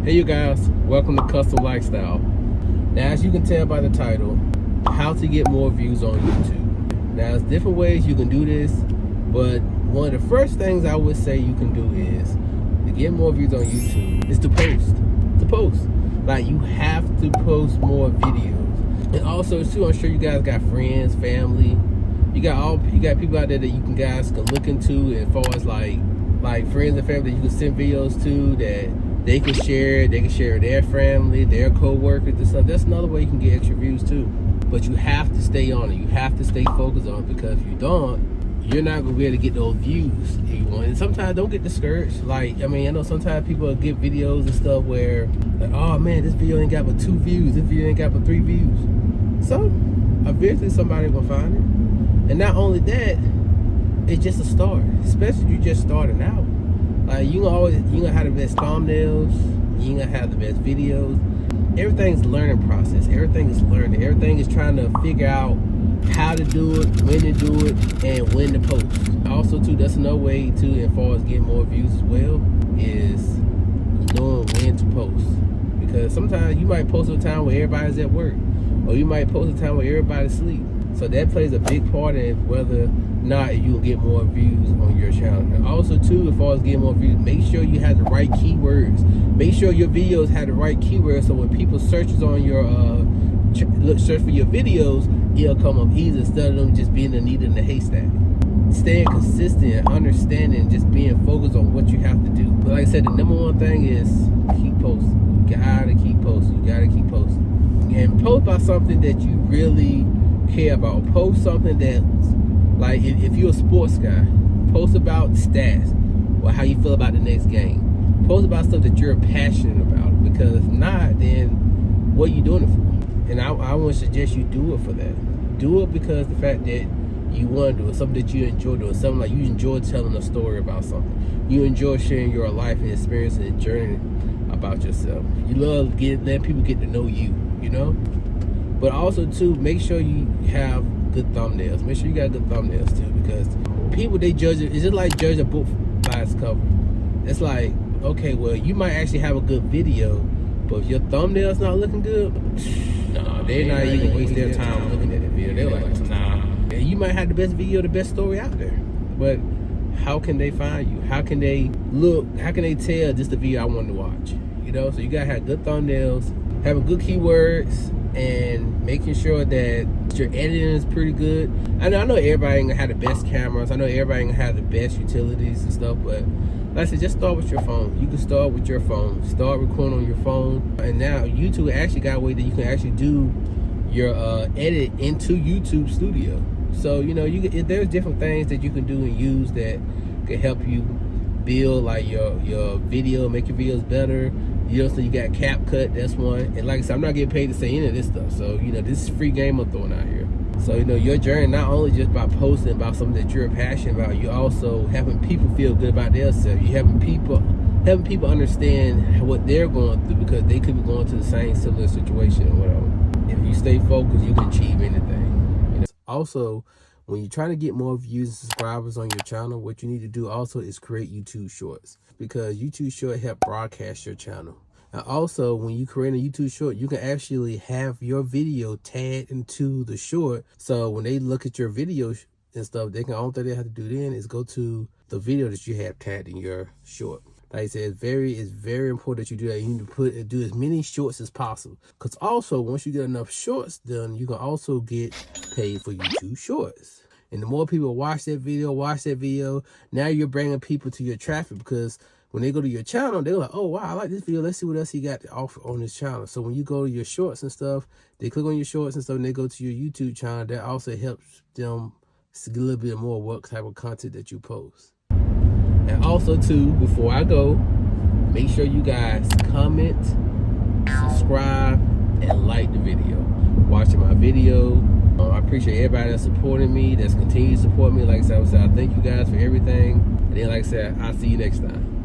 Hey you guys, welcome to Custom Lifestyle. Now as you can tell by the title, how to get more views on YouTube. Now there's different ways you can do this, but one of the first things I would say you can do is to get more views on YouTube is to post. Like you have to post more videos. And also too, I'm sure you guys got friends, family. You got people out there that you guys can look into as far as like friends and family that you can send videos to that they can share with their family, their co-workers and stuff. That's another way you can get extra views too. But you have to stay on it. You have to stay focused on it, because if you don't, you're not gonna be able to get those views if you want. And sometimes don't get discouraged. Like, I mean, I know sometimes people get videos and stuff where like, oh man, this video ain't got but 2 views, this video ain't got but 3 views. So eventually somebody will find it. And not only that, it's just a start, especially if you're just starting out. Like you gonna have the best thumbnails, you gonna have the best videos. Everything's a learning process. Everything is learning. Everything is trying to figure out how to do it, when to do it, and when to post. Also too, that's another way too, as far as getting more views as well, is knowing when to post. Because sometimes you might post at a time where everybody's at work, or you might post at a time where everybody's asleep. So that plays a big part in whether or not you will get more views on your channel. And also too, as far as getting more views, make sure you have the right keywords. Make sure your videos have the right keywords, so when people searches on your search for your videos, it'll come up easy instead of them just being a needle in the haystack. Staying consistent, understanding, just being focused on what you have to do. But like I said, the number one thing is keep posting. You gotta keep posting. You gotta keep posting. And post about something that you really care about. Post something that's like, if you're a sports guy, post about stats or how you feel about the next game. Post about stuff that you're passionate about, because if not, then what are you doing it for? And I want to suggest you do it for that. Do it because the fact that you want to do it, something that you enjoy doing, something like you enjoy telling a story about something. You enjoy sharing your life and experience and journey about yourself. You love letting people get to know you, you know? But also too, make sure you have good thumbnails. Make sure you got good thumbnails too, because people, they judge it. It's just like judge a book by its cover. It's like, okay, well, you might actually have a good video, but if your thumbnail's not looking good, nah, they're not even waste their time looking at the video. They're like, nah. And you might have the best video, the best story out there, but how can they find you? How can they look? How can they tell this the video I want to watch? You know, so you gotta have good thumbnails, having good keywords, and making sure that your editing is pretty good. I know everybody ain't gonna have the best cameras. I know everybody ain't gonna have the best utilities and stuff, but like I said, just start with your phone. You can start with your phone. Start recording on your phone. And now YouTube actually got a way that you can actually do your edit into YouTube Studio. So, you know, there's different things that you can do and use that can help you build like your video, make your videos better. You know, so you got CapCut, that's one. And like I said, I'm not getting paid to say any of this stuff. So, you know, this is free game I'm throwing out here. So, you know, your journey, not only just by posting about something that you're passionate about, you're also having people feel good about themselves. You're having people understand what they're going through, because they could be going through the same similar situation or whatever. If you stay focused, you can achieve anything. You know? Also, when you're trying to get more views and subscribers on your channel, what you need to do also is create YouTube Shorts, because YouTube Short help broadcast your channel. And also, when you create a YouTube Short, you can actually have your video tagged into the short. So when they look at your video and stuff, they can, only thing they have to do then is go to the video that you have tagged in your short. Like I said, it's very important that you do that. You need to do as many shorts as possible, because also once you get enough shorts done, you can also get paid for YouTube Shorts. And the more people watch that video, now you're bringing people to your traffic, because when they go to your channel, they're like, oh wow, I like this video, let's see what else he got to offer on his channel. So when you go to your shorts and stuff, they click on your shorts and stuff, and they go to your YouTube channel, that also helps them see a little bit more what type of content that you post. And also too, before I go, make sure you guys comment, subscribe, and like the video. Watching my video. I appreciate everybody that's supporting me, that's continuing to support me. Like I said, I thank you guys for everything. And then like I said, I'll see you next time.